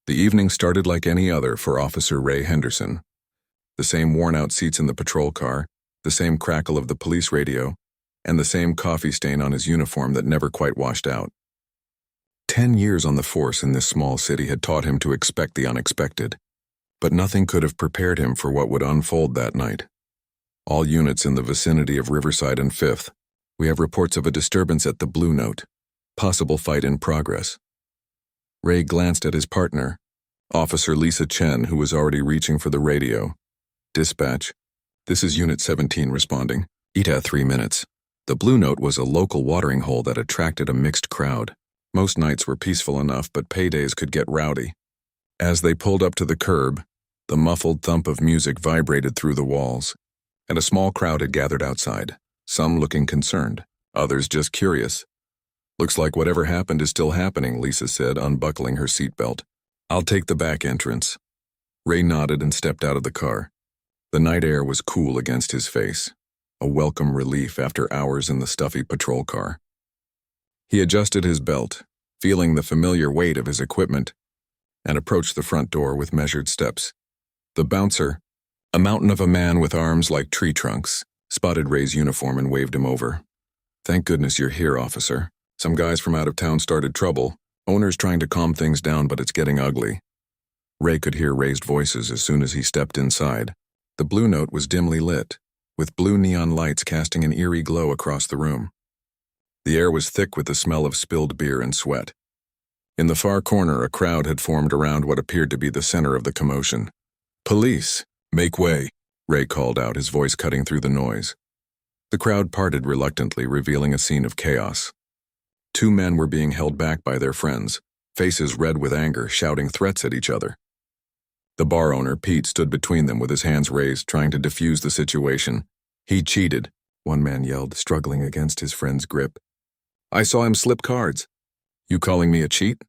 The evening started like any other for Officer Ray Henderson. The same worn-out seats in the patrol car, the same crackle of the police radio, and the same coffee stain on his uniform that never quite washed out. 10 years on the force in this small city had taught him to expect the unexpected, but nothing could have prepared him for what would unfold that night. All units in the vicinity of Riverside and 5th, we have reports of a disturbance at the Blue Note. Possible fight in progress. Ray glanced at his partner, Officer Lisa Chen, who was already reaching for the radio. Dispatch. This is Unit 17 responding. ETA 3 minutes. The Blue Note was a local watering hole that attracted a mixed crowd. Most nights were peaceful enough, but paydays could get rowdy. As they pulled up to the curb, the muffled thump of music vibrated through the walls, and a small crowd had gathered outside, some looking concerned, others just curious. Looks like whatever happened is still happening, Lisa said, unbuckling her seatbelt. I'll take the back entrance. Ray nodded and stepped out of the car. The night air was cool against his face, a welcome relief after hours in the stuffy patrol car. He adjusted his belt, feeling the familiar weight of his equipment, and approached the front door with measured steps. The bouncer, a mountain of a man with arms like tree trunks, spotted Ray's uniform and waved him over. Thank goodness you're here, officer. Some guys from out of town started trouble. Owner's trying to calm things down, but it's getting ugly. Ray could hear raised voices as soon as he stepped inside. The Blue Note was dimly lit, with blue neon lights casting an eerie glow across the room. The air was thick with the smell of spilled beer and sweat. In the far corner, a crowd had formed around what appeared to be the center of the commotion. Police, make way, Ray called out, his voice cutting through the noise. The crowd parted reluctantly, revealing a scene of chaos. 2 men were being held back by their friends, faces red with anger, shouting threats at each other. The bar owner, Pete, stood between them with his hands raised, trying to defuse the situation. He cheated, one man yelled, struggling against his friend's grip. I saw him slip cards. You calling me a cheat?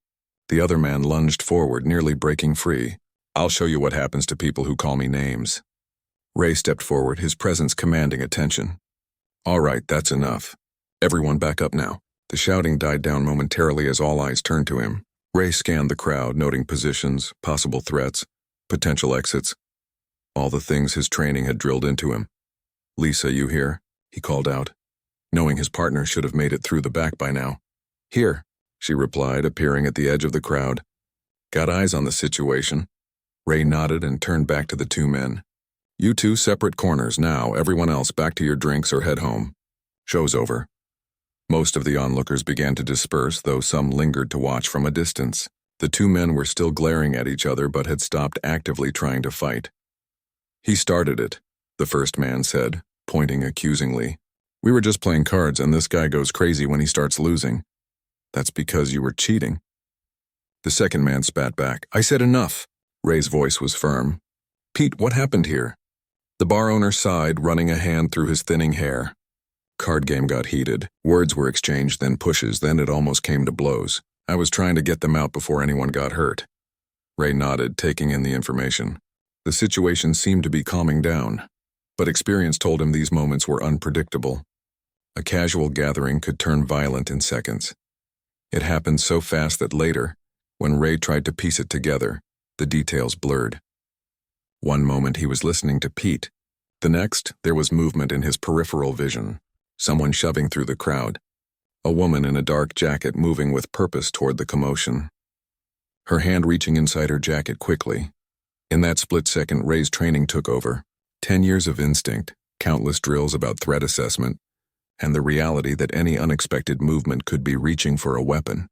The other man lunged forward, nearly breaking free. I'll show you what happens to people who call me names. Ray stepped forward, his presence commanding attention. All right, that's enough. Everyone back up now. The shouting died down momentarily as all eyes turned to him. Ray scanned the crowd, noting positions, possible threats, potential exits. All the things his training had drilled into him. Lisa, you here? He called out, knowing his partner should have made it through the back by now. Here, she replied, appearing at the edge of the crowd. Got eyes on the situation. Ray nodded and turned back to the 2 men. You 2 separate corners now, everyone else back to your drinks or head home. Show's over. Most of the onlookers began to disperse, though some lingered to watch from a distance. The 2 men were still glaring at each other but had stopped actively trying to fight. He started it, the first man said, pointing accusingly. We were just playing cards and this guy goes crazy when he starts losing. That's because you were cheating. The second man spat back. I said enough. Ray's voice was firm. Pete, what happened here? The bar owner sighed, running a hand through his thinning hair. Card game got heated. Words were exchanged, then pushes, then it almost came to blows. I was trying to get them out before anyone got hurt. Ray nodded, taking in the information. The situation seemed to be calming down, but experience told him these moments were unpredictable. A casual gathering could turn violent in seconds. It happened so fast that later, when Ray tried to piece it together, the details blurred. One moment he was listening to Pete. The next, there was movement in his peripheral vision. Someone shoving through the crowd. A woman in a dark jacket moving with purpose toward the commotion. Her hand reaching inside her jacket quickly. In that split second, Ray's training took over. 10 years of instinct, countless drills about threat assessment, and the reality that any unexpected movement could be reaching for a weapon.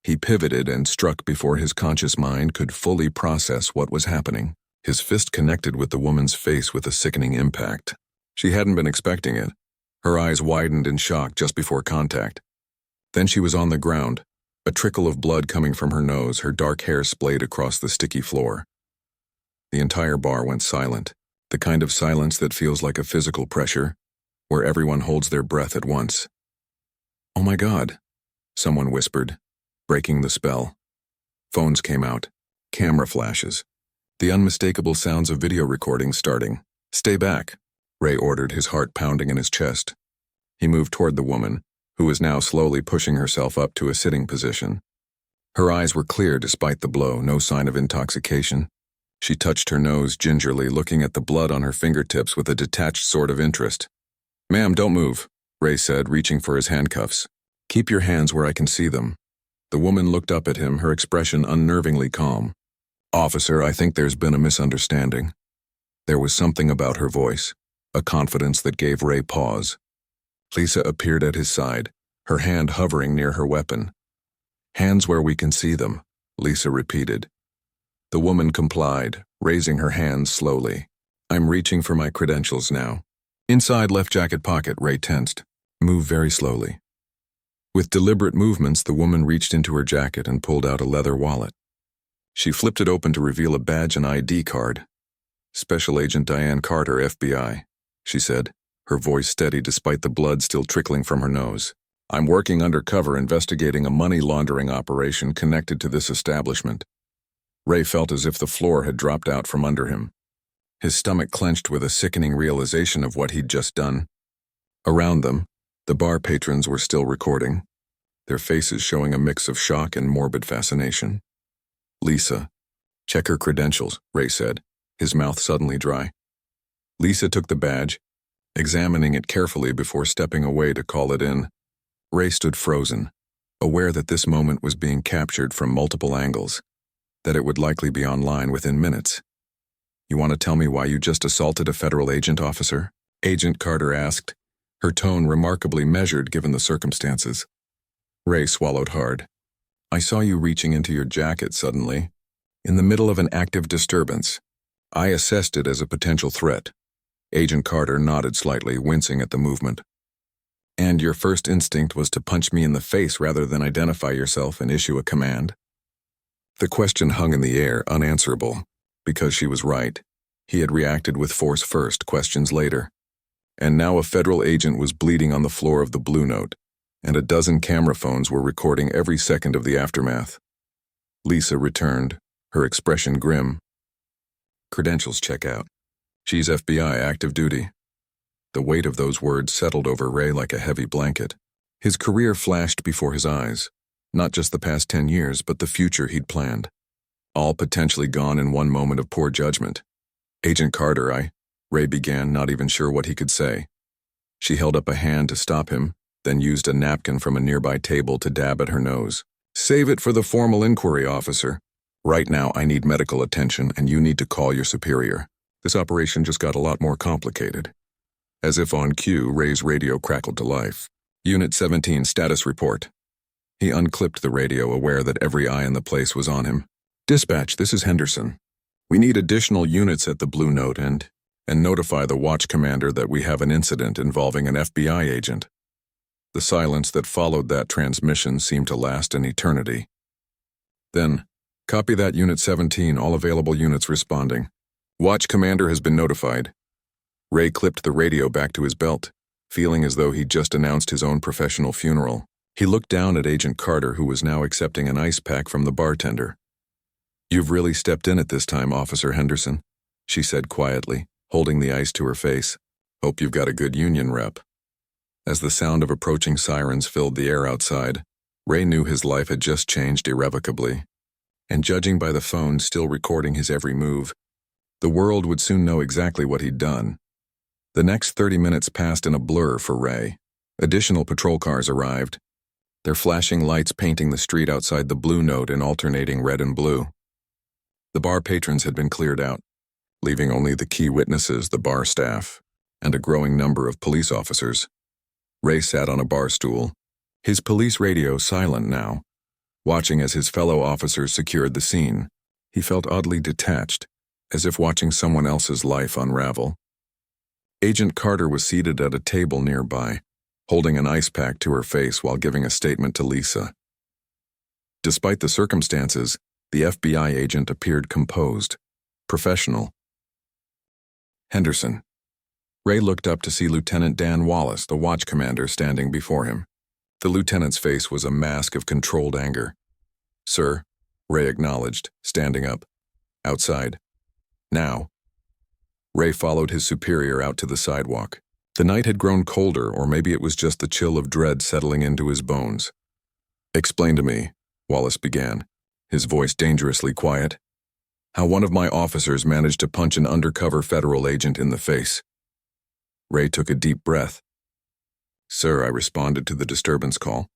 He pivoted and struck before his conscious mind could fully process what was happening. His fist connected with the woman's face with a sickening impact. She hadn't been expecting it. Her eyes widened in shock just before contact. Then she was on the ground, a trickle of blood coming from her nose, her dark hair splayed across the sticky floor. The entire bar went silent, the kind of silence that feels like a physical pressure, where everyone holds their breath at once. Oh my God, someone whispered, breaking the spell. Phones came out, camera flashes, the unmistakable sounds of video recordings starting. Stay back, Ray ordered, his heart pounding in his chest. He moved toward the woman, who was now slowly pushing herself up to a sitting position. Her eyes were clear despite the blow, no sign of intoxication. She touched her nose gingerly, looking at the blood on her fingertips with a detached sort of interest. "Ma'am, don't move," Ray said, reaching for his handcuffs. "Keep your hands where I can see them." The woman looked up at him, her expression unnervingly calm. "Officer, I think there's been a misunderstanding." There was something about her voice, a confidence that gave Ray pause. Lisa appeared at his side, her hand hovering near her weapon. "Hands where we can see them," Lisa repeated. The woman complied, raising her hands slowly. "I'm reaching for my credentials now." Inside left jacket pocket, Ray tensed. "Move very slowly." With deliberate movements, the woman reached into her jacket and pulled out a leather wallet. She flipped it open to reveal a badge and ID card. "Special Agent Diane Carter, FBI," she said, her voice steady despite the blood still trickling from her nose. "I'm working undercover investigating a money laundering operation connected to this establishment." Ray felt as if the floor had dropped out from under him. His stomach clenched with a sickening realization of what he'd just done. Around them, the bar patrons were still recording, their faces showing a mix of shock and morbid fascination. "Lisa, check her credentials," Ray said, his mouth suddenly dry. Lisa took the badge, examining it carefully before stepping away to call it in. Ray stood frozen, aware that this moment was being captured from multiple angles, that it would likely be online within minutes. "You want to tell me why you just assaulted a federal agent, officer?" Agent Carter asked, her tone remarkably measured given the circumstances. Ray swallowed hard. "I saw you reaching into your jacket suddenly, in the middle of an active disturbance. I assessed it as a potential threat." Agent Carter nodded slightly, wincing at the movement. "And your first instinct was to punch me in the face rather than identify yourself and issue a command?" The question hung in the air, unanswerable. Because she was right. He had reacted with force first, questions later. And now a federal agent was bleeding on the floor of the Blue Note, and a dozen camera phones were recording every second of the aftermath. Lisa returned, her expression grim. "Credentials check out. She's FBI, active duty." The weight of those words settled over Ray like a heavy blanket. His career flashed before his eyes, not just the past 10 years, but the future he'd planned. All potentially gone in one moment of poor judgment. "Agent Carter, Ray began, not even sure what he could say. She held up a hand to stop him, then used a napkin from a nearby table to dab at her nose. "Save it for the formal inquiry, officer. Right now I need medical attention and you need to call your superior. This operation just got a lot more complicated." As if on cue, Ray's radio crackled to life. "Unit 17, status report." He unclipped the radio, aware that every eye in the place was on him. "Dispatch, this is Henderson. We need additional units at the Blue Note and notify the watch commander that we have an incident involving an FBI agent." The silence that followed that transmission seemed to last an eternity. Then, "Copy that, Unit 17, all available units responding. Watch commander has been notified." Ray clipped the radio back to his belt, feeling as though he'd just announced his own professional funeral. He looked down at Agent Carter, who was now accepting an ice pack from the bartender. "You've really stepped in at this time, Officer Henderson," she said quietly, holding the ice to her face. "Hope you've got a good union rep." As the sound of approaching sirens filled the air outside, Ray knew his life had just changed irrevocably. And judging by the phone still recording his every move, the world would soon know exactly what he'd done. The next 30 minutes passed in a blur for Ray. Additional patrol cars arrived, their flashing lights painting the street outside the Blue Note in alternating red and blue. The bar patrons had been cleared out, leaving only the key witnesses, the bar staff, and a growing number of police officers. Ray sat on a bar stool, his police radio silent now, watching as his fellow officers secured the scene. He felt oddly detached, as if watching someone else's life unravel. Agent Carter was seated at a table nearby, holding an ice pack to her face while giving a statement to Lisa. Despite the circumstances, the FBI agent appeared composed, professional. "Henderson." Ray looked up to see Lieutenant Dan Wallace, the watch commander, standing before him. The lieutenant's face was a mask of controlled anger. "Sir," Ray acknowledged, standing up. "Outside. Now." Ray followed his superior out to the sidewalk. The night had grown colder, or maybe it was just the chill of dread settling into his bones. "Explain to me, Wallace began, his voice dangerously quiet. How one of my officers managed to punch an undercover federal agent in the face. Ray took a deep breath. Sir, I responded to the disturbance call.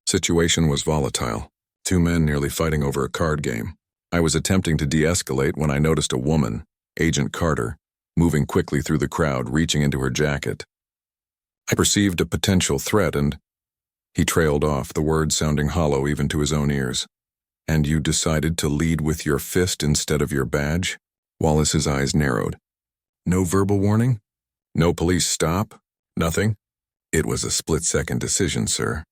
Situation was volatile. 2 men nearly fighting over a card game. I was attempting to de-escalate when I noticed a woman, Agent Carter, moving quickly through the crowd, reaching into her jacket. I perceived a potential threat and... He trailed off, the words sounding hollow even to his own ears. And you decided to lead with your fist instead of your badge? Wallace's eyes narrowed. No verbal warning? No police stop? Nothing? It was a split-second decision, sir.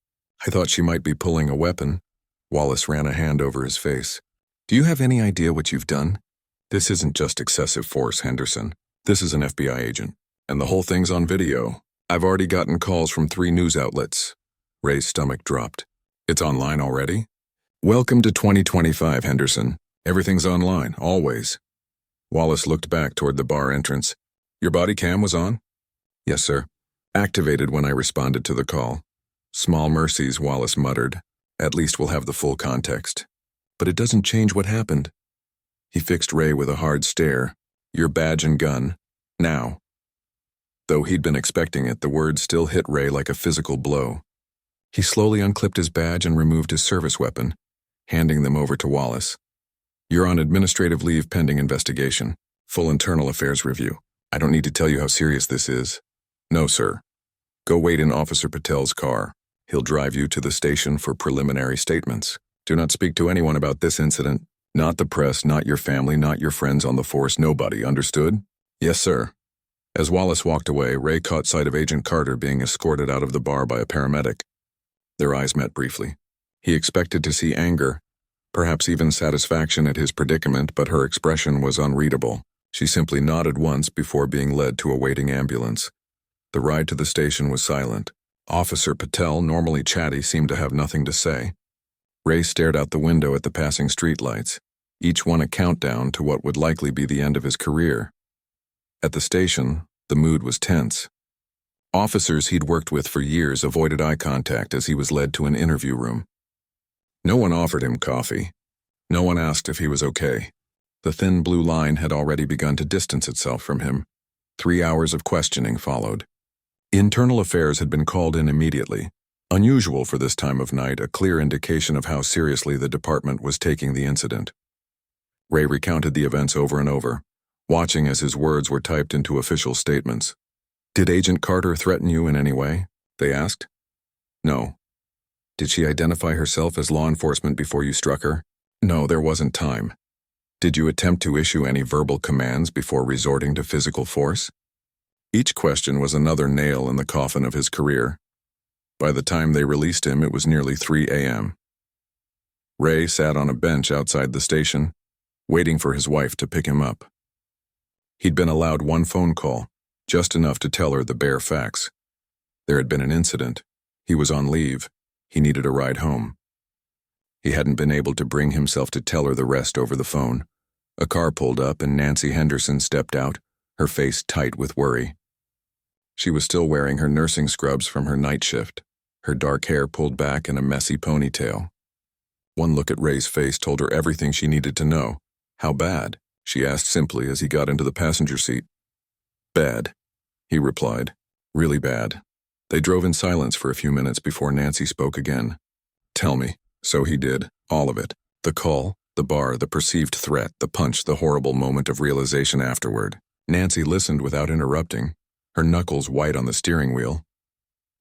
I thought she might be pulling a weapon. Wallace ran a hand over his face. Do you have any idea what you've done? This isn't just excessive force, Henderson. This is an FBI agent. And the whole thing's on video. I've already gotten calls from 3 news outlets. Ray's stomach dropped. It's online already? Welcome to 2025, Henderson. Everything's online, always. Wallace looked back toward the bar entrance. Your body cam was on? Yes, sir. Activated when I responded to the call. Small mercies, Wallace muttered. At least we'll have the full context. But it doesn't change what happened. He fixed Ray with a hard stare. Your badge and gun. Now. Though he'd been expecting it, the words still hit Ray like a physical blow. He slowly unclipped his badge and removed his service weapon, handing them over to Wallace. You're on administrative leave pending investigation. Full internal affairs review. I don't need to tell you how serious this is. No, sir. Go wait in Officer Patel's car. He'll drive you to the station for preliminary statements. Do not speak to anyone about this incident. Not the press, not your family, not your friends on the force, nobody, understood? Yes, sir. As Wallace walked away, Ray caught sight of Agent Carter being escorted out of the bar by a paramedic. Their eyes met briefly. He expected to see anger, perhaps even satisfaction at his predicament, but her expression was unreadable. She simply nodded once before being led to a waiting ambulance. The ride to the station was silent. Officer Patel, normally chatty, seemed to have nothing to say. Ray stared out the window at the passing streetlights, each one a countdown to what would likely be the end of his career. At the station, the mood was tense. Officers he'd worked with for years avoided eye contact as he was led to an interview room. No one offered him coffee. No one asked if he was okay. The thin blue line had already begun to distance itself from him. 3 hours of questioning followed. Internal affairs had been called in immediately. Unusual for this time of night, a clear indication of how seriously the department was taking the incident. Ray recounted the events over and over, watching as his words were typed into official statements. Did Agent Carter threaten you in any way? They asked. No. Did she identify herself as law enforcement before you struck her? No, there wasn't time. Did you attempt to issue any verbal commands before resorting to physical force? Each question was another nail in the coffin of his career. By the time they released him, it was nearly 3 a.m. Ray sat on a bench outside the station, waiting for his wife to pick him up. He'd been allowed 1 phone call, just enough to tell her the bare facts. There had been an incident. He was on leave. He needed a ride home. He hadn't been able to bring himself to tell her the rest over the phone. A car pulled up and Nancy Henderson stepped out, her face tight with worry. She was still wearing her nursing scrubs from her night shift, her dark hair pulled back in a messy ponytail. One look at Ray's face told her everything she needed to know. How bad? She asked simply as he got into the passenger seat. Bad, he replied. Really bad. They drove in silence for a few minutes before Nancy spoke again. Tell me. So he did. All of it. The call, the bar, the perceived threat, the punch, the horrible moment of realization afterward. Nancy listened without interrupting, her knuckles white on the steering wheel.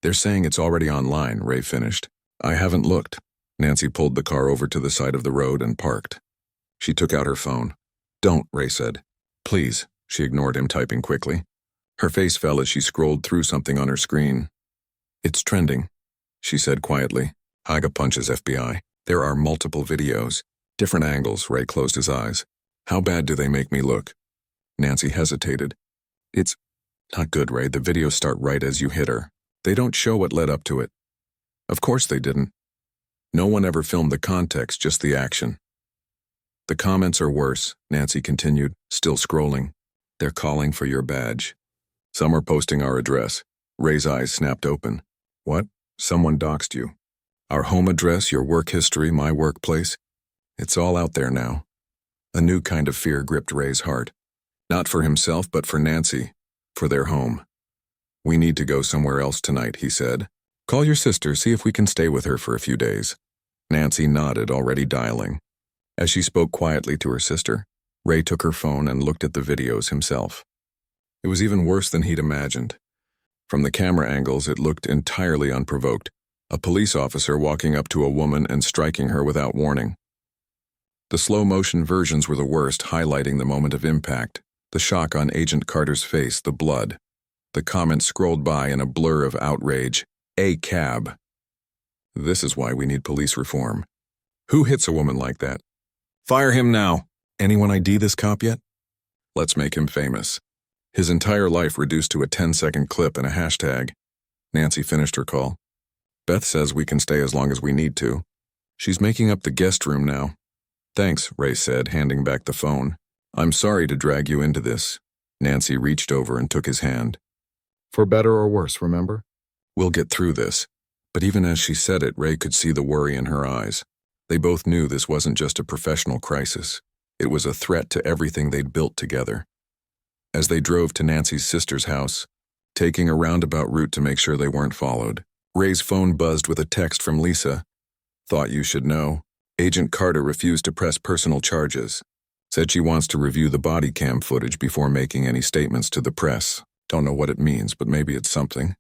They're saying it's already online, Ray finished. I haven't looked. Nancy pulled the car over to the side of the road and parked. She took out her phone. Don't, Ray said. Please, she ignored him, typing quickly. Her face fell as she scrolled through something on her screen. It's trending, she said quietly. Haga punches FBI. There are multiple videos. Different angles. Ray closed his eyes. How bad do they make me look? Nancy hesitated. It's not good, Ray. The videos start right as you hit her. They don't show what led up to it. Of course they didn't. No one ever filmed the context, just the action. The comments are worse, Nancy continued, still scrolling. They're calling for your badge. Some are posting our address. Ray's eyes snapped open. What? Someone doxed you. Our home address, your work history, my workplace. It's all out there now. A new kind of fear gripped Ray's heart. Not for himself, but for Nancy, for their home. We need to go somewhere else tonight, he said. Call your sister, see if we can stay with her for a few days. Nancy nodded, already dialing. As she spoke quietly to her sister, Ray took her phone and looked at the videos himself. It was even worse than he'd imagined. From the camera angles, it looked entirely unprovoked. A police officer walking up to a woman and striking her without warning. The slow-motion versions were the worst, highlighting the moment of impact, the shock on Agent Carter's face, the blood. The comments scrolled by in a blur of outrage. A cab. This is why we need police reform. Who hits a woman like that? Fire him now. Anyone ID this cop yet? Let's make him famous. His entire life reduced to a 10-second clip and a hashtag. Nancy finished her call. Beth says we can stay as long as we need to. She's making up the guest room now. Thanks, Ray said, handing back the phone. I'm sorry to drag you into this. Nancy reached over and took his hand. For better or worse, remember? We'll get through this. But even as she said it, Ray could see the worry in her eyes. They both knew this wasn't just a professional crisis. It was a threat to everything they'd built together. As they drove to Nancy's sister's house, taking a roundabout route to make sure they weren't followed, Ray's phone buzzed with a text from Lisa. Thought you should know. Agent Carter refused to press personal charges. Said she wants to review the body cam footage before making any statements to the press. Don't know what it means, but maybe it's something.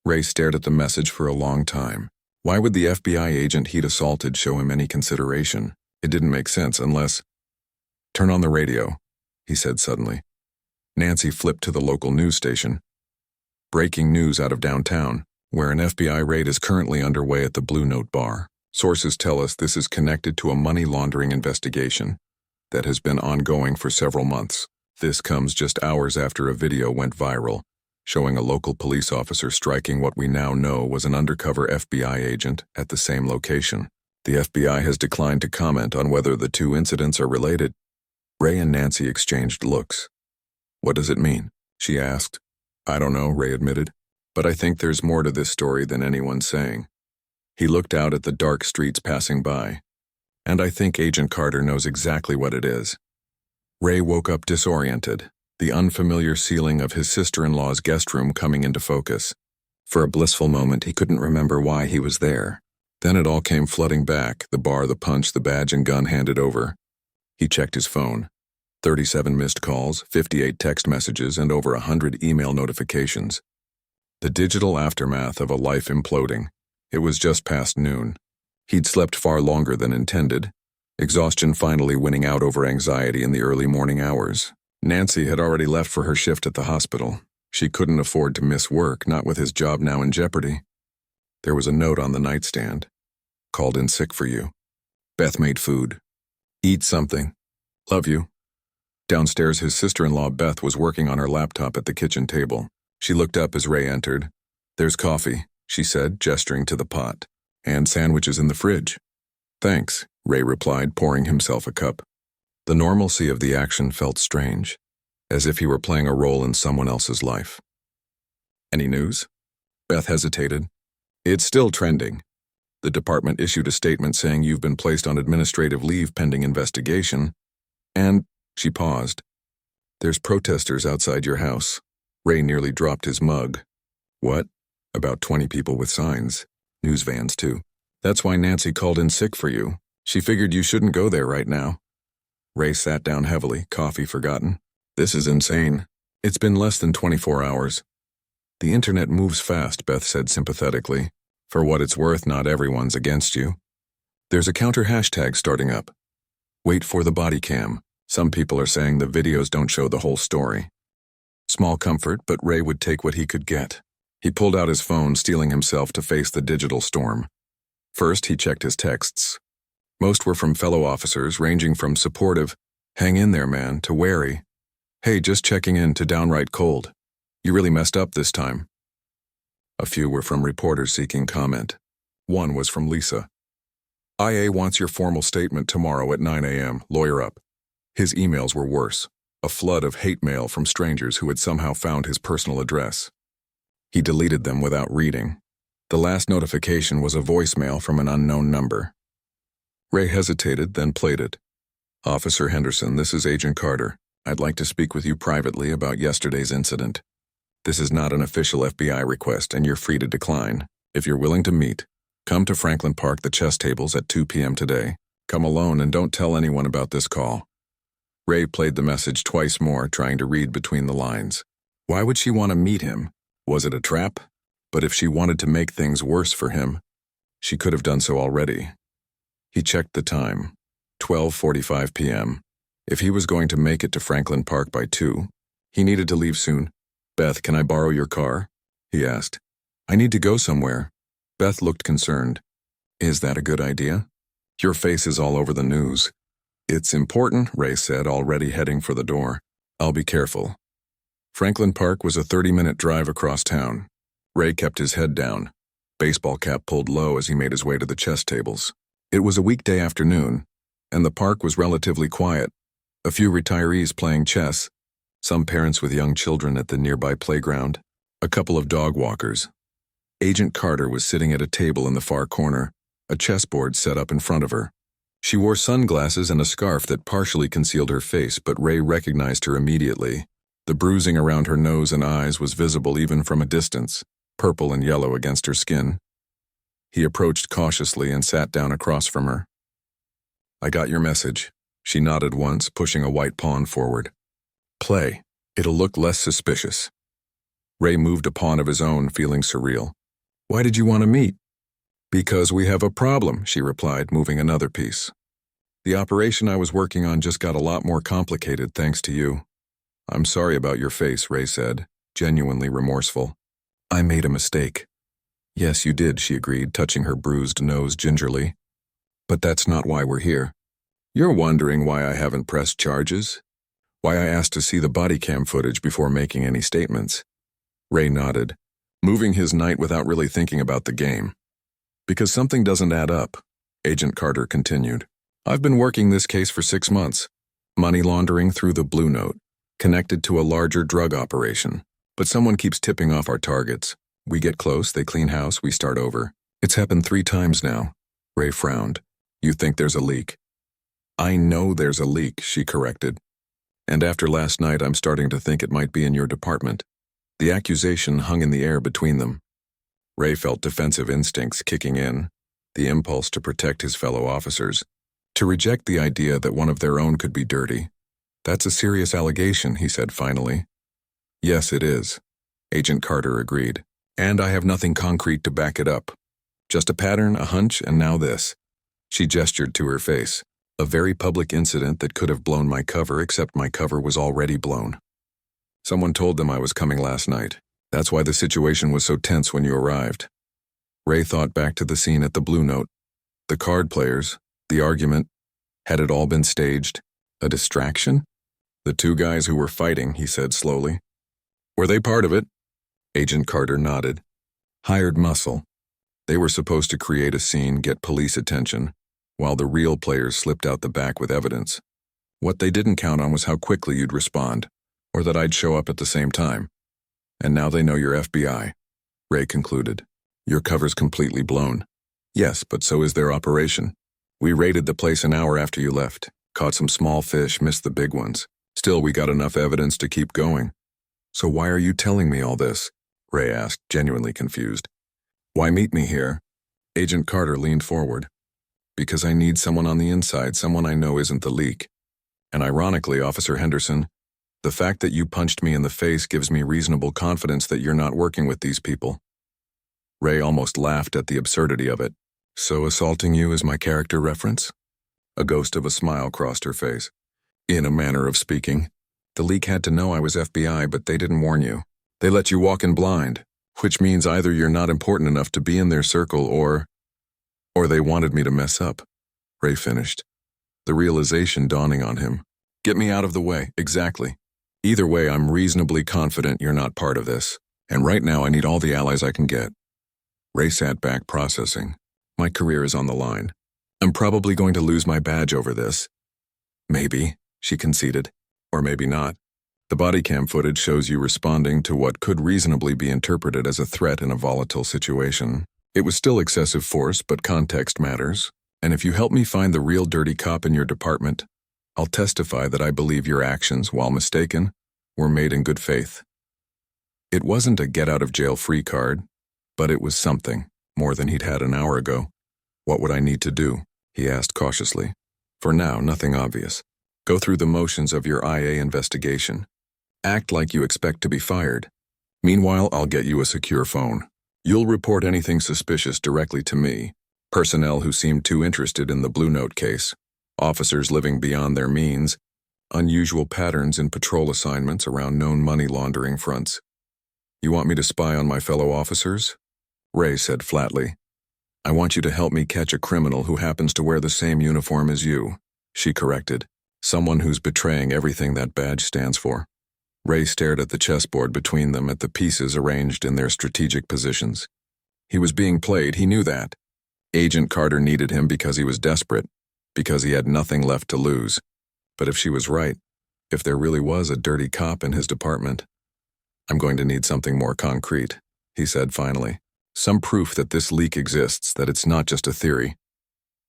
Ray stared at the message for a long time. Why would the FBI agent he'd assaulted show him any consideration? It didn't make sense unless... Turn on the radio, he said suddenly. Nancy flipped to the local news station. Breaking news out of downtown, where an FBI raid is currently underway at the Blue Note bar. Sources tell us this is connected to a money laundering investigation that has been ongoing for several months. This comes just hours after a video went viral, showing a local police officer striking what we now know was an undercover FBI agent at the same location. The FBI has declined to comment on whether the two incidents are related. Ray and Nancy exchanged looks. What does it mean? She asked. I don't know, Ray admitted, but I think there's more to this story than anyone's saying. He looked out at the dark streets passing by. And I think Agent Carter knows exactly what it is. Ray woke up disoriented, the unfamiliar ceiling of his sister-in-law's guest room coming into focus. For a blissful moment, he couldn't remember why he was there. Then it all came flooding back, the bar, the punch, the badge and gun handed over. He checked his phone. 37 missed calls, 58 text messages, and over 100 email notifications. The digital aftermath of a life imploding. It was just past noon. He'd slept far longer than intended, exhaustion finally winning out over anxiety in the early morning hours. Nancy had already left for her shift at the hospital. She couldn't afford to miss work, not with his job now in jeopardy. There was a note on the nightstand. Called in sick for you. Beth made food. Eat something. Love you. Downstairs, his sister-in-law Beth was working on her laptop at the kitchen table. She looked up as Ray entered. There's coffee, she said, gesturing to the pot. And sandwiches in the fridge. Thanks, Ray replied, pouring himself a cup. The normalcy of the action felt strange, as if he were playing a role in someone else's life. Any news? Beth hesitated. It's still trending. The department issued a statement saying you've been placed on administrative leave pending investigation. And, she paused. There's protesters outside your house. Ray nearly dropped his mug. What? About 20 people with signs. News vans, too. That's why Nancy called in sick for you. She figured you shouldn't go there right now. Ray sat down heavily, coffee forgotten. This is insane. It's been less than 24 hours. The internet moves fast, Beth said sympathetically. For what it's worth, not everyone's against you. There's a counter hashtag starting up. Wait for the body cam. Some people are saying the videos don't show the whole story. Small comfort, but Ray would take what he could get. He pulled out his phone, steeling himself to face the digital storm. First, he checked his texts. Most were from fellow officers, ranging from supportive, hang in there, man, to wary, hey, just checking in, to downright cold. You really messed up this time. A few were from reporters seeking comment. One was from Lisa. IA wants your formal statement tomorrow at 9 a.m., lawyer up. His emails were worse, a flood of hate mail from strangers who had somehow found his personal address. He deleted them without reading. The last notification was a voicemail from an unknown number. Ray hesitated, then played it. "Officer Henderson, this is Agent Carter. I'd like to speak with you privately about yesterday's incident. This is not an official FBI request, and you're free to decline. If you're willing to meet, come to Franklin Park, the chess tables, at 2 p.m. today. Come alone and don't tell anyone about this call." Ray played the message twice more, trying to read between the lines. Why would she want to meet him? Was it a trap? But if she wanted to make things worse for him, she could have done so already. He checked the time. 12:45 p.m. If he was going to make it to Franklin Park by 2, he needed to leave soon. "Beth, can I borrow your car?" he asked. "I need to go somewhere." Beth looked concerned. "Is that a good idea? Your face is all over the news." "It's important," Ray said, already heading for the door. "I'll be careful." Franklin Park was a 30-minute drive across town. Ray kept his head down, baseball cap pulled low as he made his way to the chess tables. It was a weekday afternoon, and the park was relatively quiet. A few retirees playing chess, some parents with young children at the nearby playground, a couple of dog walkers. Agent Carter was sitting at a table in the far corner, a chessboard set up in front of her. She wore sunglasses and a scarf that partially concealed her face, but Ray recognized her immediately. The bruising around her nose and eyes was visible even from a distance, purple and yellow against her skin. He approached cautiously and sat down across from her. "I got your message." She nodded once, pushing a white pawn forward. "Play. It'll look less suspicious." Ray moved a pawn of his own, feeling surreal. "Why did you want to meet?" "Because we have a problem," she replied, moving another piece. "The operation I was working on just got a lot more complicated thanks to you." "I'm sorry about your face," Ray said, genuinely remorseful. "I made a mistake." "Yes, you did," she agreed, touching her bruised nose gingerly. "But that's not why we're here." "You're wondering why I haven't pressed charges? Why I asked to see the body cam footage before making any statements?" Ray nodded, moving his knight without really thinking about the game. "Because something doesn't add up," Agent Carter continued. "I've been working this case for 6 months. Money laundering through the Blue Note, connected to a larger drug operation. But someone keeps tipping off our targets. We get close, they clean house, we start over. It's happened 3 times now." Ray frowned. "You think there's a leak?" "I know there's a leak," she corrected. "And after last night, I'm starting to think it might be in your department." The accusation hung in the air between them. Ray felt defensive instincts kicking in, the impulse to protect his fellow officers, to reject the idea that one of their own could be dirty. "That's a serious allegation," he said finally. "Yes, it is," Agent Carter agreed. "And I have nothing concrete to back it up. Just a pattern, a hunch, and now this." She gestured to her face. "A very public incident that could have blown my cover, except my cover was already blown. Someone told them I was coming last night. That's why the situation was so tense when you arrived." Ray thought back to the scene at the Blue Note. The card players, the argument. Had it all been staged? A distraction? "The 2 guys who were fighting," he said slowly. "Were they part of it?" Agent Carter nodded. "Hired muscle. They were supposed to create a scene, get police attention, while the real players slipped out the back with evidence. What they didn't count on was how quickly you'd respond, or that I'd show up at the same time. And now they know you're FBI," Ray concluded. "Your cover's completely blown." "Yes, but so is their operation. We raided the place an hour after you left, caught some small fish, missed the big ones. Still, we got enough evidence to keep going." "So why are you telling me all this?" Ray asked, genuinely confused. "Why meet me here?" Agent Carter leaned forward. "Because I need someone on the inside, someone I know isn't the leak. And ironically, Officer Henderson, the fact that you punched me in the face gives me reasonable confidence that you're not working with these people." Ray almost laughed at the absurdity of it. "So assaulting you is my character reference?" A ghost of a smile crossed her face. "In a manner of speaking. The leak had to know I was FBI, but they didn't warn you. They let you walk in blind, which means either you're not important enough to be in their circle or they wanted me to mess up," Ray finished, the realization dawning on him. "Get me out of the way, exactly. Either way, I'm reasonably confident you're not part of this, and right now I need all the allies I can get." Ray sat back, processing. "My career is on the line. I'm probably going to lose my badge over this." "Maybe," she conceded, "or maybe not. The body cam footage shows you responding to what could reasonably be interpreted as a threat in a volatile situation. It was still excessive force, but context matters. And if you help me find the real dirty cop in your department, I'll testify that I believe your actions, while mistaken, were made in good faith. It wasn't a get-out-of-jail-free card, but it was something, more than he'd had an hour ago. What would I need to do? He asked cautiously. For now, nothing obvious. Go through the motions of your IA investigation. Act like you expect to be fired. Meanwhile, I'll get you a secure phone. You'll report anything suspicious directly to me. Personnel who seemed too interested in the Blue Note case, officers living beyond their means, unusual patterns in patrol assignments around known money laundering fronts. You want me to spy on my fellow officers? Ray said flatly. I want you to help me catch a criminal who happens to wear the same uniform as you, she corrected. Someone who's betraying everything that badge stands for. Ray stared at the chessboard between them, at the pieces arranged in their strategic positions. He was being played, he knew that. Agent Carter needed him because he was desperate, because he had nothing left to lose. But if she was right, if there really was a dirty cop in his department, I'm going to need something more concrete, he said finally. Some proof that this leak exists, that it's not just a theory.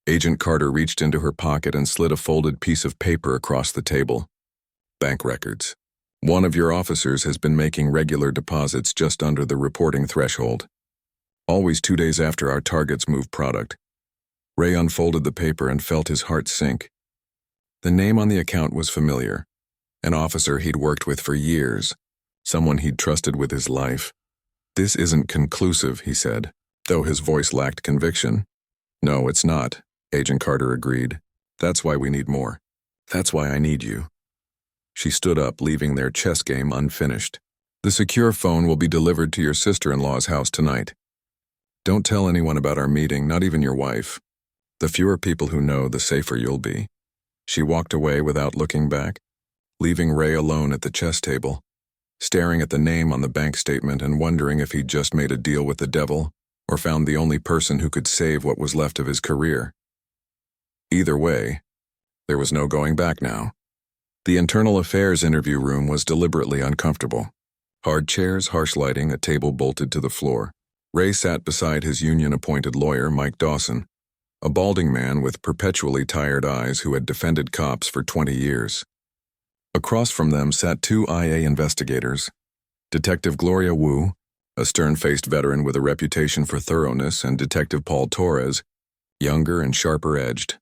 Agent Carter reached into her pocket and slid a folded piece of paper across the table. Bank records. One of your officers has been making regular deposits just under the reporting threshold. Always 2 days after our targets move product. Ray unfolded the paper and felt his heart sink. The name on the account was familiar. An officer he'd worked with for years. Someone he'd trusted with his life. This isn't conclusive, he said, though his voice lacked conviction. No, it's not, Agent Carter agreed. That's why we need more. That's why I need you. She stood up, leaving their chess game unfinished. The secure phone will be delivered to your sister-in-law's house tonight. Don't tell anyone about our meeting, not even your wife. The fewer people who know, the safer you'll be. She walked away without looking back, leaving Ray alone at the chess table, staring at the name on the bank statement and wondering if he'd just made a deal with the devil or found the only person who could save what was left of his career. Either way, there was no going back now. The internal affairs interview room was deliberately uncomfortable. Hard chairs, harsh lighting, a table bolted to the floor. Ray sat beside his union-appointed lawyer, Mike Dawson, a balding man with perpetually tired eyes who had defended cops for 20 years. Across from them sat 2 IA investigators, Detective Gloria Wu, a stern-faced veteran with a reputation for thoroughness, and Detective Paul Torres, younger and sharper-edged.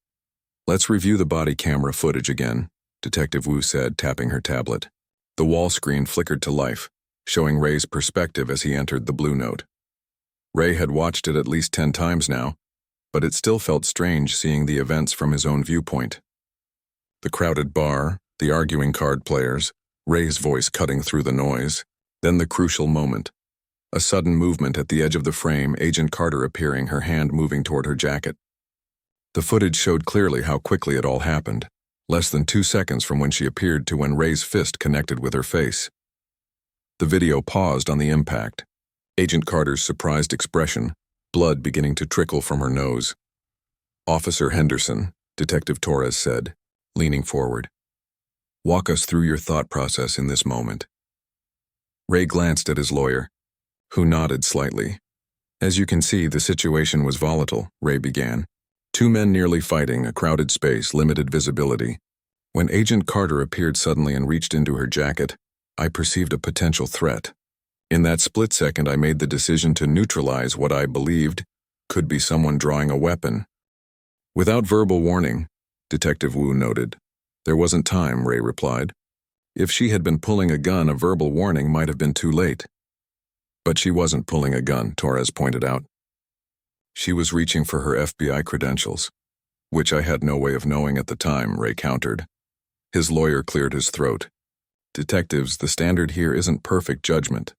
Let's review the body camera footage again, Detective Wu said, tapping her tablet. The wall screen flickered to life, showing Ray's perspective as he entered the Blue Note. Ray had watched it at least 10 times now, but it still felt strange seeing the events from his own viewpoint. The crowded bar, the arguing card players, Ray's voice cutting through the noise, then the crucial moment. A sudden movement at the edge of the frame, Agent Carter appearing, her hand moving toward her jacket. The footage showed clearly how quickly it all happened, less than 2 seconds from when she appeared to when Ray's fist connected with her face. The video paused on the impact. Agent Carter's surprised expression, blood beginning to trickle from her nose. Officer Henderson, Detective Torres said, leaning forward. Walk us through your thought process in this moment. Ray glanced at his lawyer, who nodded slightly. As you can see, the situation was volatile, Ray began. 2 men nearly fighting, a crowded space, limited visibility. When Agent Carter appeared suddenly and reached into her jacket, I perceived a potential threat. In that split second, I made the decision to neutralize what I believed could be someone drawing a weapon. Without verbal warning, Detective Wu noted. There wasn't time, Ray replied. If she had been pulling a gun, a verbal warning might have been too late. But she wasn't pulling a gun, Torres pointed out. She was reaching for her FBI credentials, which I had no way of knowing at the time, Ray countered. His lawyer cleared his throat. Detectives, the standard here isn't perfect judgment.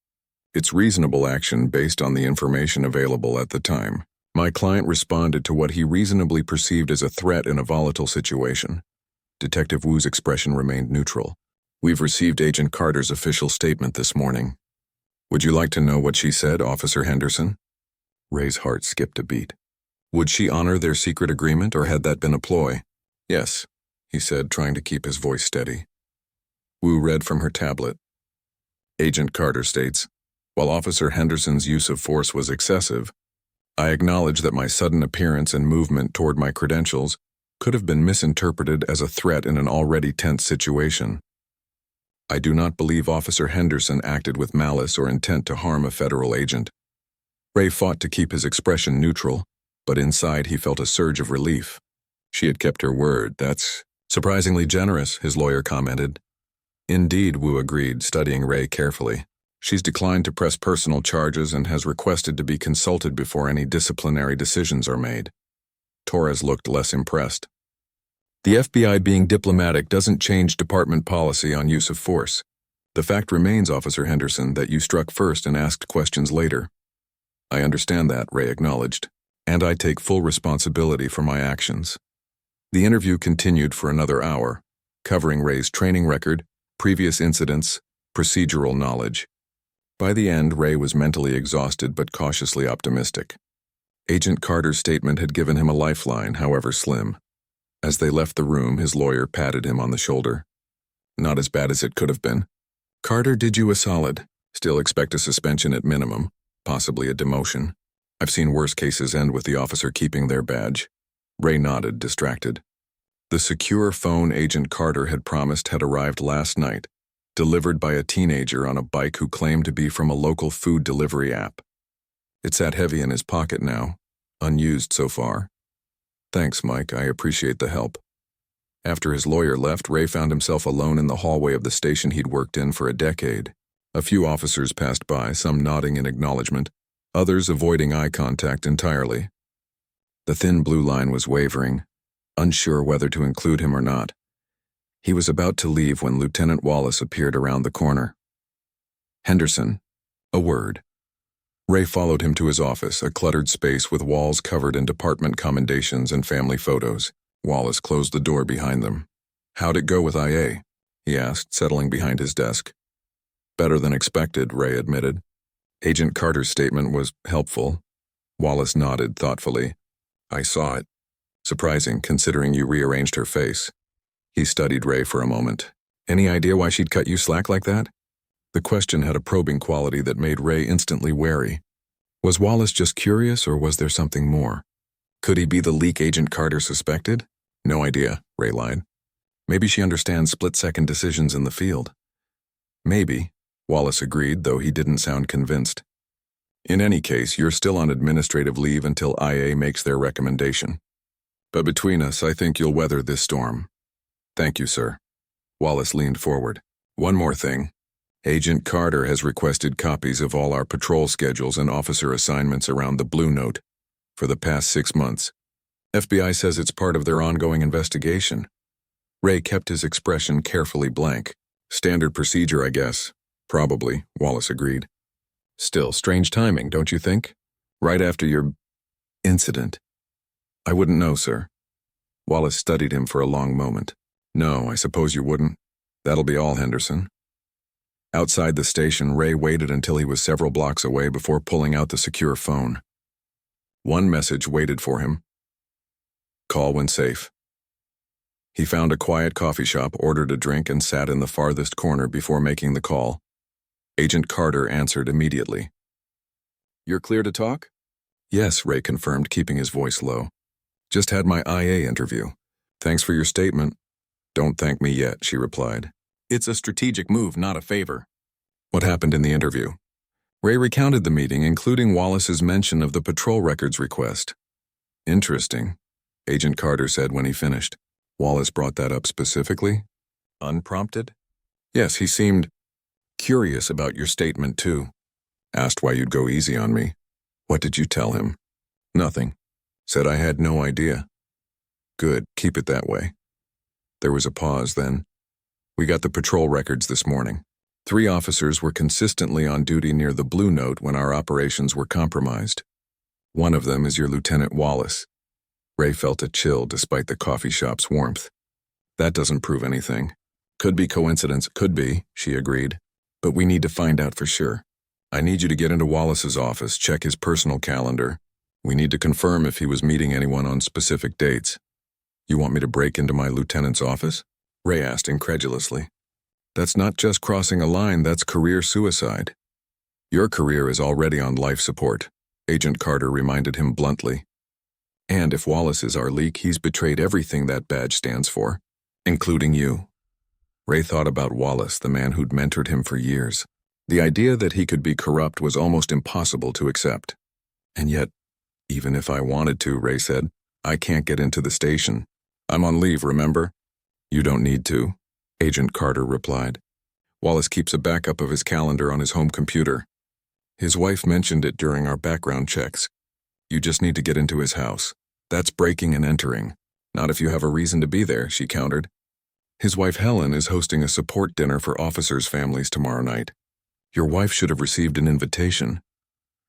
It's reasonable action based on the information available at the time. My client responded to what he reasonably perceived as a threat in a volatile situation. Detective Wu's expression remained neutral. We've received Agent Carter's official statement this morning. Would you like to know what she said, Officer Henderson? Ray's heart skipped a beat. Would she honor their secret agreement, or had that been a ploy? Yes, he said, trying to keep his voice steady. Wu read from her tablet. Agent Carter states, while Officer Henderson's use of force was excessive, I acknowledge that my sudden appearance and movement toward my credentials could have been misinterpreted as a threat in an already tense situation. I do not believe Officer Henderson acted with malice or intent to harm a federal agent. Ray fought to keep his expression neutral, but inside he felt a surge of relief. She had kept her word. That's surprisingly generous, his lawyer commented. Indeed, Wu agreed, studying Ray carefully. She's declined to press personal charges and has requested to be consulted before any disciplinary decisions are made. Torres looked less impressed. The FBI being diplomatic doesn't change department policy on use of force. The fact remains, Officer Henderson, that you struck first and asked questions later. I understand that, Ray acknowledged, and I take full responsibility for my actions. The interview continued for another hour, covering Ray's training record, previous incidents, procedural knowledge. By the end, Ray was mentally exhausted but cautiously optimistic. Agent Carter's statement had given him a lifeline, however slim. As they left the room, his lawyer patted him on the shoulder. Not as bad as it could have been. Carter did you a solid. Still expect a suspension at minimum, possibly a demotion. I've seen worse cases end with the officer keeping their badge. Ray nodded, distracted. The secure phone Agent Carter had promised had arrived last night, delivered by a teenager on a bike who claimed to be from a local food delivery app. It sat heavy in his pocket now, unused so far. Thanks, Mike, I appreciate the help. After his lawyer left, Ray found himself alone in the hallway of the station he'd worked in for a decade. A few officers passed by, some nodding in acknowledgement, others avoiding eye contact entirely. The thin blue line was wavering, unsure whether to include him or not. He was about to leave when Lieutenant Wallace appeared around the corner. Henderson, a word. Ray followed him to his office, a cluttered space with walls covered in department commendations and family photos. Wallace closed the door behind them. How'd it go with IA? He asked, settling behind his desk. Better than expected, Ray admitted. Agent Carter's statement was helpful. Wallace nodded thoughtfully. I saw it. Surprising, considering you rearranged her face. He studied Ray for a moment. Any idea why she'd cut you slack like that? The question had a probing quality that made Ray instantly wary. Was Wallace just curious, or was there something more? Could he be the leak Agent Carter suspected? No idea, Ray lied. Maybe she understands split-second decisions in the field. Maybe, Wallace agreed, though he didn't sound convinced. In any case, you're still on administrative leave until IA makes their recommendation. But between us, I think you'll weather this storm. Thank you, sir. Wallace leaned forward. One more thing. Agent Carter has requested copies of all our patrol schedules and officer assignments around the Blue Note for the past 6 months. FBI says it's part of their ongoing investigation. Ray kept his expression carefully blank. Standard procedure, I guess. Probably, Wallace agreed. Still, strange timing, don't you think? Right after your incident. I wouldn't know, sir. Wallace studied him for a long moment. No, I suppose you wouldn't. That'll be all, Henderson. Outside the station, Ray waited until he was several blocks away before pulling out the secure phone. One message waited for him. Call when safe. He found a quiet coffee shop, ordered a drink, and sat in the farthest corner before making the call. Agent Carter answered immediately. You're clear to talk? Yes, Ray confirmed, keeping his voice low. Just had my IA interview. Thanks for your statement. Don't thank me yet, she replied. It's a strategic move, not a favor. What happened in the interview? Ray recounted the meeting, including Wallace's mention of the patrol records request. Interesting, Agent Carter said when he finished. Wallace brought that up specifically? Unprompted? Yes, he seemed curious about your statement, too. Asked why you'd go easy on me. What did you tell him? Nothing. Said I had no idea. Good, keep it that way. There was a pause then. We got the patrol records this morning. 3 officers were consistently on duty near the Blue Note when our operations were compromised. One of them is your Lieutenant Wallace. Ray felt a chill despite the coffee shop's warmth. That doesn't prove anything. Could be coincidence, could be, she agreed. But we need to find out for sure. I need you to get into Wallace's office, check his personal calendar. We need to confirm if he was meeting anyone on specific dates. You want me to break into my lieutenant's office? Ray asked incredulously. That's not just crossing a line, that's career suicide. Your career is already on life support. Agent Carter reminded him bluntly. And if Wallace is our leak, he's betrayed everything that badge stands for, including you. Ray thought about Wallace, the man who'd mentored him for years. The idea that he could be corrupt was almost impossible to accept. And yet, even if I wanted to, Ray said, I can't get into the station. I'm on leave, remember? You don't need to, Agent Carter replied. Wallace keeps a backup of his calendar on his home computer. His wife mentioned it during our background checks. You just need to get into his house. That's breaking and entering. Not if you have a reason to be there, she countered. His wife Helen is hosting a support dinner for officers' families tomorrow night. Your wife should have received an invitation.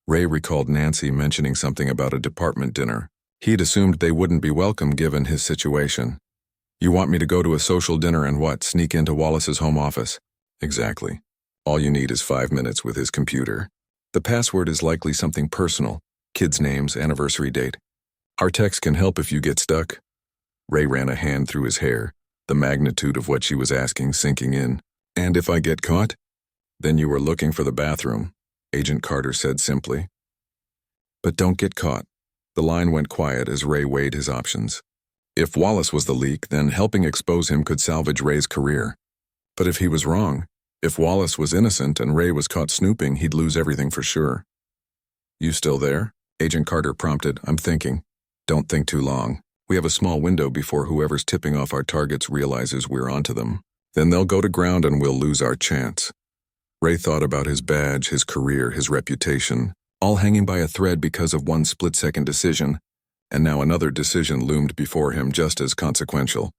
Ray recalled Nancy mentioning something about a department dinner. He'd assumed they wouldn't be welcome given his situation. You want me to go to a social dinner and what, sneak into Wallace's home office? Exactly. All you need is 5 minutes with his computer. The password is likely something personal, kids' names, anniversary date. Our text can help if you get stuck. Ray ran a hand through his hair, the magnitude of what she was asking sinking in. And if I get caught? Then you were looking for the bathroom, Agent Carter said simply. But don't get caught. The line went quiet as Ray weighed his options. If Wallace was the leak, then helping expose him could salvage Ray's career. But if he was wrong, if Wallace was innocent and Ray was caught snooping, he'd lose everything for sure. You still there? Agent Carter prompted. I'm thinking. Don't think too long. We have a small window before whoever's tipping off our targets realizes we're onto them. Then they'll go to ground and we'll lose our chance. Ray thought about his badge, his career, his reputation, all hanging by a thread because of one split-second decision, and now another decision loomed before him just as consequential.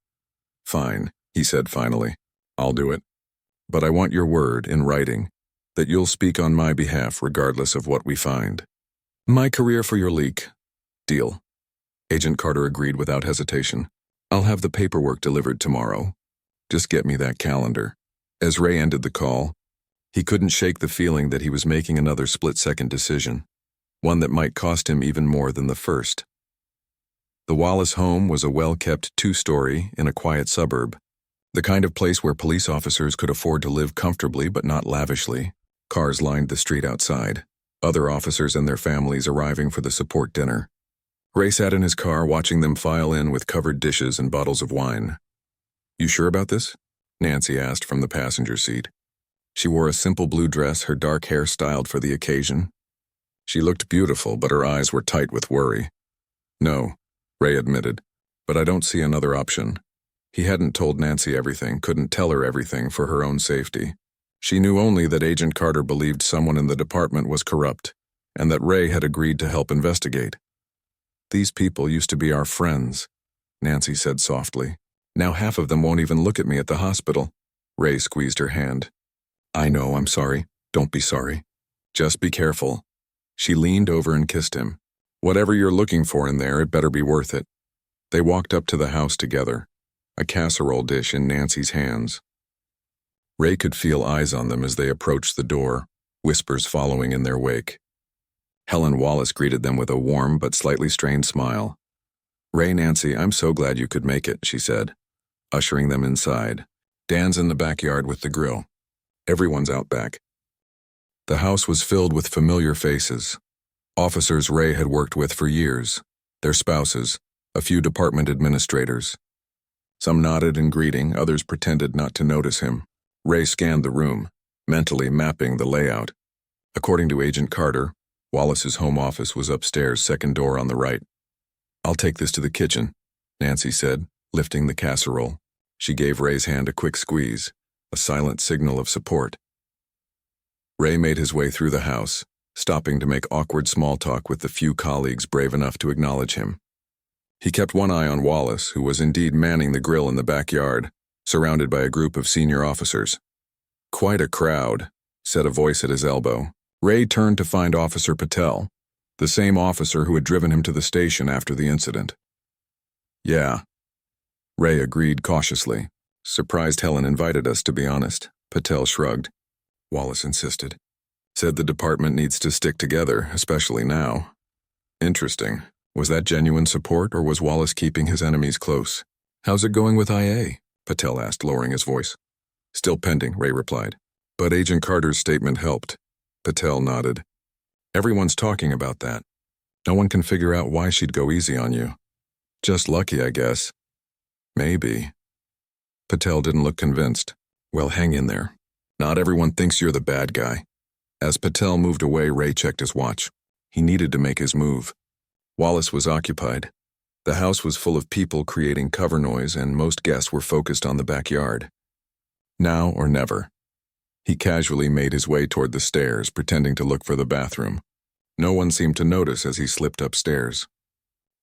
Fine, he said finally. I'll do it. But I want your word, in writing, that you'll speak on my behalf regardless of what we find. My career for your leak. Deal. Agent Carter agreed without hesitation. I'll have the paperwork delivered tomorrow. Just get me that calendar. As Ray ended the call, he couldn't shake the feeling that he was making another split-second decision, one that might cost him even more than the first. The Wallace home was a well-kept 2-story in a quiet suburb, the kind of place where police officers could afford to live comfortably but not lavishly. Cars lined the street outside, other officers and their families arriving for the support dinner. Ray sat in his car watching them file in with covered dishes and bottles of wine. You sure about this? Nancy asked from the passenger seat. She wore a simple blue dress, her dark hair styled for the occasion. She looked beautiful, but her eyes were tight with worry. No, Ray admitted, but I don't see another option. He hadn't told Nancy everything, couldn't tell her everything for her own safety. She knew only that Agent Carter believed someone in the department was corrupt, and that Ray had agreed to help investigate. These people used to be our friends, Nancy said softly. Now half of them won't even look at me at the hospital. Ray squeezed her hand. I know, I'm sorry. Don't be sorry. Just be careful. She leaned over and kissed him. Whatever you're looking for in there, it better be worth it. They walked up to the house together, a casserole dish in Nancy's hands. Ray could feel eyes on them as they approached the door, whispers following in their wake. Helen Wallace greeted them with a warm but slightly strained smile. Ray, Nancy, I'm so glad you could make it, she said, ushering them inside. Dan's in the backyard with the grill. Everyone's out back. The house was filled with familiar faces. Officers Ray had worked with for years, their spouses, a few department administrators. Some nodded in greeting, others pretended not to notice him. Ray scanned the room, mentally mapping the layout. According to Agent Carter, Wallace's home office was upstairs, second door on the right. I'll take this to the kitchen, Nancy said, lifting the casserole. She gave Ray's hand a quick squeeze, a silent signal of support. Ray made his way through the house, stopping to make awkward small talk with the few colleagues brave enough to acknowledge him. He kept one eye on Wallace, who was indeed manning the grill in the backyard, surrounded by a group of senior officers. Quite a crowd, said a voice at his elbow. Ray turned to find Officer Patel, the same officer who had driven him to the station after the incident. Yeah, Ray agreed cautiously. Surprised Helen invited us, to be honest. Patel shrugged. Wallace insisted. Said the department needs to stick together, especially now. Interesting. Was that genuine support, or was Wallace keeping his enemies close? How's it going with IA? Patel asked, lowering his voice. Still pending, Ray replied. But Agent Carter's statement helped. Patel nodded. Everyone's talking about that. No one can figure out why she'd go easy on you. Just lucky, I guess. Maybe. Patel didn't look convinced. Well, hang in there. Not everyone thinks you're the bad guy. As Patel moved away, Ray checked his watch. He needed to make his move. Wallace was occupied. The house was full of people creating cover noise, and most guests were focused on the backyard. Now or never. He casually made his way toward the stairs, pretending to look for the bathroom. No one seemed to notice as he slipped upstairs.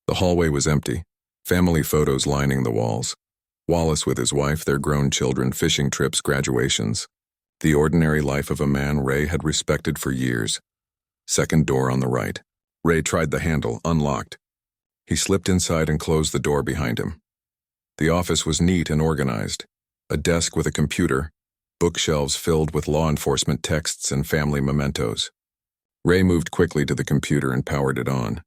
The hallway was empty, family photos lining the walls. Wallace with his wife, their grown children, fishing trips, graduations. The ordinary life of a man Ray had respected for years. Second door on the right. Ray tried the handle, unlocked. He slipped inside and closed the door behind him. The office was neat and organized. A desk with a computer, bookshelves filled with law enforcement texts and family mementos. Ray moved quickly to the computer and powered it on.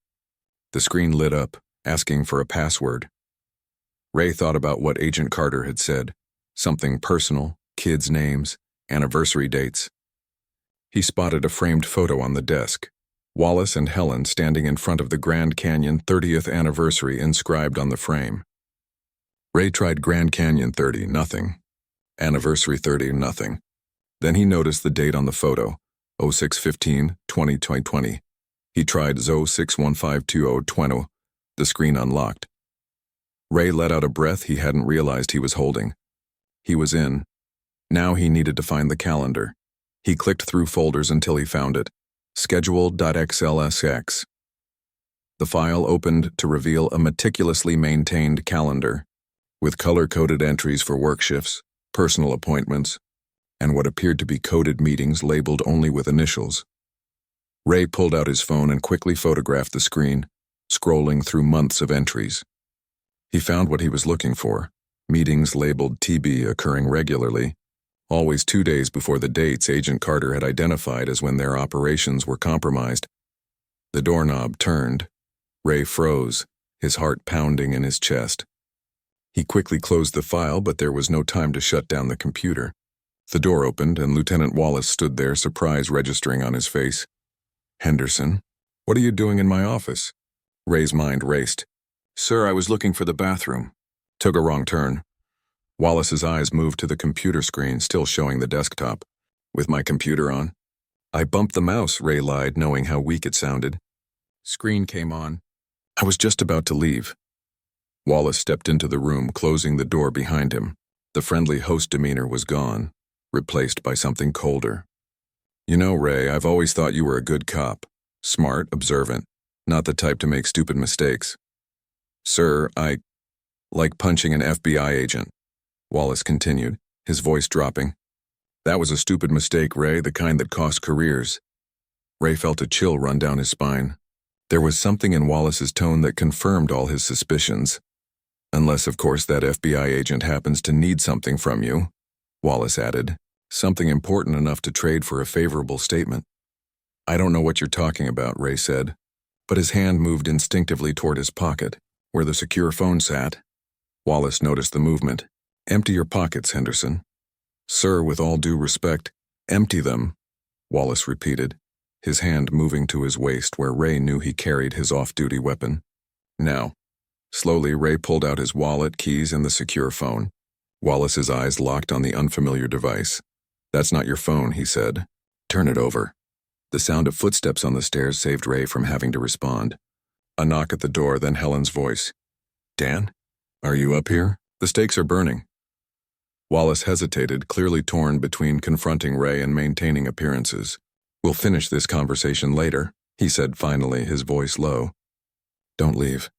The screen lit up, asking for a password. Ray thought about what Agent Carter had said. Something personal, kids' names, anniversary dates. He spotted a framed photo on the desk. Wallace and Helen standing in front of the Grand Canyon 30th anniversary inscribed on the frame. Ray tried Grand Canyon 30, nothing. Anniversary 30, nothing. Then he noticed the date on the photo, 06/15/2020. He tried 06152020. The screen unlocked. Ray let out a breath he hadn't realized he was holding. He was in. Now he needed to find the calendar. He clicked through folders until he found it. Schedule.xlsx. The file opened to reveal a meticulously maintained calendar, with color-coded entries for work shifts, personal appointments, and what appeared to be coded meetings labeled only with initials. Ray pulled out his phone and quickly photographed the screen, scrolling through months of entries. He found what he was looking for, meetings labeled TB occurring regularly, always 2 days before the dates Agent Carter had identified as when their operations were compromised. The doorknob turned. Ray froze, his heart pounding in his chest. He quickly closed the file, but there was no time to shut down the computer. The door opened, and Lieutenant Wallace stood there, surprise registering on his face. "Henderson, what are you doing in my office?" Ray's mind raced. "Sir, I was looking for the bathroom." Took a wrong turn. Wallace's eyes moved to the computer screen, still showing the desktop. "With my computer on?" "I bumped the mouse," Ray lied, knowing how weak it sounded. Screen came on. "I was just about to leave." Wallace stepped into the room, closing the door behind him. The friendly host demeanor was gone, replaced by something colder. "You know, Ray, I've always thought you were a good cop. Smart, observant, not the type to make stupid mistakes." "Sir, I like punching an FBI agent," Wallace continued, his voice dropping. "That was a stupid mistake, Ray, the kind that cost careers." Ray felt a chill run down his spine. There was something in Wallace's tone that confirmed all his suspicions. "Unless, of course, that FBI agent happens to need something from you," Wallace added. "Something important enough to trade for a favorable statement." "I don't know what you're talking about," Ray said, but his hand moved instinctively toward his pocket, where the secure phone sat. Wallace noticed the movement. "Empty your pockets, Henderson." "Sir, with all due respect." "Empty them," Wallace repeated, his hand moving to his waist where Ray knew he carried his off-duty weapon. "Now." Slowly, Ray pulled out his wallet, keys, and the secure phone. Wallace's eyes locked on the unfamiliar device. "That's not your phone," he said. "Turn it over." The sound of footsteps on the stairs saved Ray from having to respond. A knock at the door, then Helen's voice. "Dan? Are you up here? The stakes are burning." Wallace hesitated, clearly torn between confronting Ray and maintaining appearances. "We'll finish this conversation later," he said finally, his voice low. "Don't leave."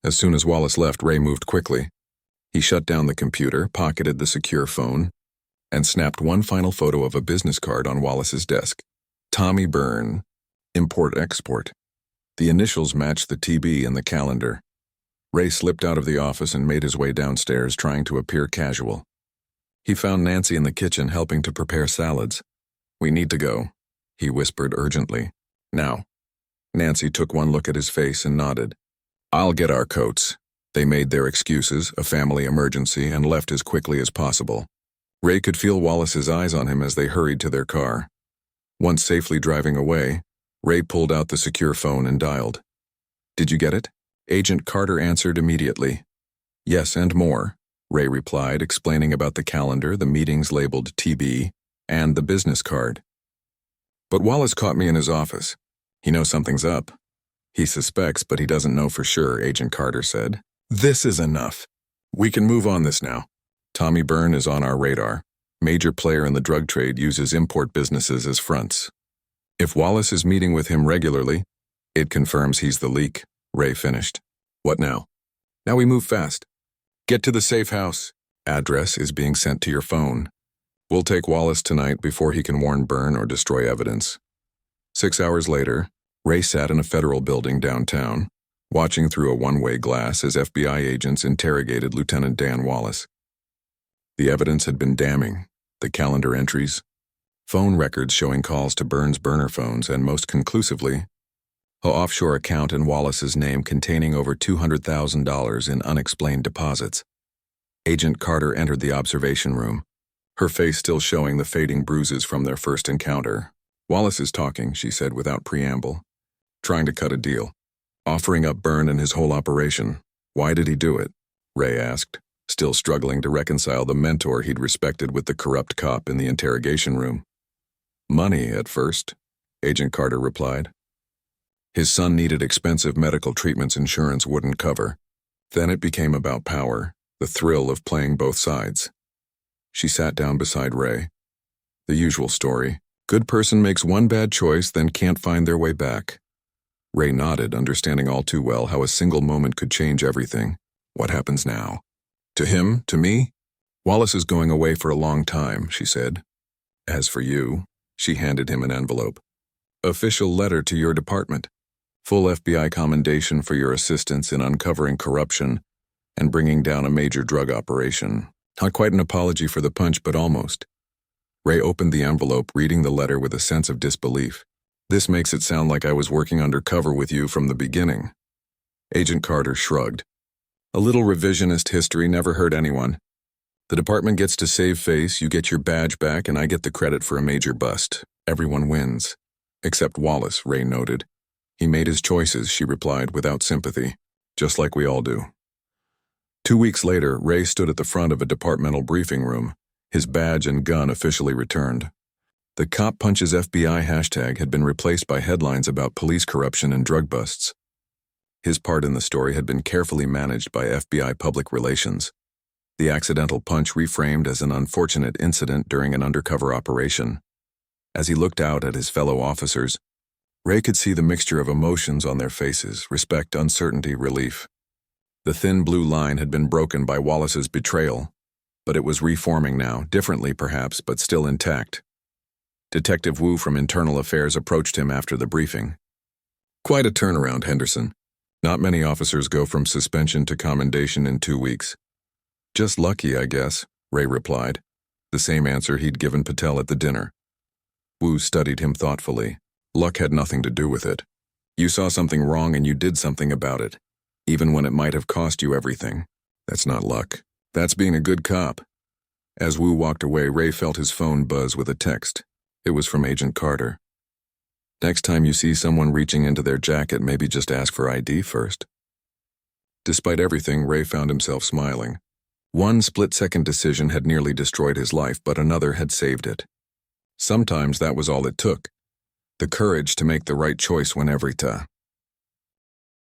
As soon as Wallace left, Ray moved quickly. He shut down the computer, pocketed the secure phone, and snapped one final photo of a business card on Wallace's desk. Tommy Byrne, Import-Export. The initials matched the TB in the calendar. Ray slipped out of the office and made his way downstairs, trying to appear casual. He found Nancy in the kitchen helping to prepare salads. "We need to go," he whispered urgently. "Now." Nancy took one look at his face and nodded. "I'll get our coats." They made their excuses, a family emergency, and left as quickly as possible. Ray could feel Wallace's eyes on him as they hurried to their car. Once safely driving away, Ray pulled out the secure phone and dialed. "Did you get it?" Agent Carter answered immediately. "Yes, and more," Ray replied, explaining about the calendar, the meetings labeled TB, and the business card. "But Wallace caught me in his office. He knows something's up." "He suspects, but he doesn't know for sure," Agent Carter said. "This is enough. We can move on this now. Tommy Byrne is on our radar. Major player in the drug trade, uses import businesses as fronts. If Wallace is meeting with him regularly, it confirms he's the leak," Ray finished. "What now?" "Now we move fast. Get to the safe house. Address is being sent to your phone. We'll take Wallace tonight before he can warn Byrne or destroy evidence." 6 hours later, Ray sat in a federal building downtown, watching through a one-way glass as FBI agents interrogated Lieutenant Dan Wallace. The evidence had been damning. The calendar entries, phone records showing calls to Byrne's burner phones, and most conclusively, an offshore account in Wallace's name containing over $200,000 in unexplained deposits. Agent Carter entered the observation room, her face still showing the fading bruises from their first encounter. "Wallace is talking," she said without preamble. "Trying to cut a deal. Offering up Byrne and his whole operation. Why did he do it?" Ray asked, still struggling to reconcile the mentor he'd respected with the corrupt cop in the interrogation room. "Money, at first," Agent Carter replied. His son needed expensive medical treatments insurance wouldn't cover. Then it became about power, the thrill of playing both sides. She sat down beside Ray. The usual story. Good person makes one bad choice, then can't find their way back. Ray nodded, understanding all too well how a single moment could change everything. What happens now? To him, to me? "Wallace is going away for a long time," she said. "As for you," she handed him an envelope. "Official letter to your department. Full FBI commendation for your assistance in uncovering corruption and bringing down a major drug operation. Not quite an apology for the punch, but almost." Ray opened the envelope, reading the letter with a sense of disbelief. "This makes it sound like I was working undercover with you from the beginning." Agent Carter shrugged. "A little revisionist history never hurt anyone. The department gets to save face, you get your badge back, and I get the credit for a major bust. Everyone wins. Except Wallace," Ray noted. "He made his choices," she replied without sympathy. "Just like we all do." 2 weeks later, Ray stood at the front of a departmental briefing room, his badge and gun officially returned. The "Cop Punches FBI" hashtag had been replaced by headlines about police corruption and drug busts. His part in the story had been carefully managed by FBI public relations. The accidental punch reframed as an unfortunate incident during an undercover operation. As he looked out at his fellow officers, Ray could see the mixture of emotions on their faces: respect, uncertainty, relief. The thin blue line had been broken by Wallace's betrayal, but it was reforming now, differently perhaps, but still intact. Detective Wu from Internal Affairs approached him after the briefing. "Quite a turnaround, Henderson. Not many officers go from suspension to commendation in 2 weeks." "Just lucky, I guess," Ray replied, the same answer he'd given Patel at the dinner. Wu studied him thoughtfully. "Luck had nothing to do with it. You saw something wrong and you did something about it, even when it might have cost you everything. That's not luck. That's being a good cop." As Wu walked away, Ray felt his phone buzz with a text. It was from Agent Carter. "Next time you see someone reaching into their jacket, maybe just ask for ID first." Despite everything, Ray found himself smiling. One split-second decision had nearly destroyed his life, but another had saved it. Sometimes that was all it took. The courage to make the right choice when every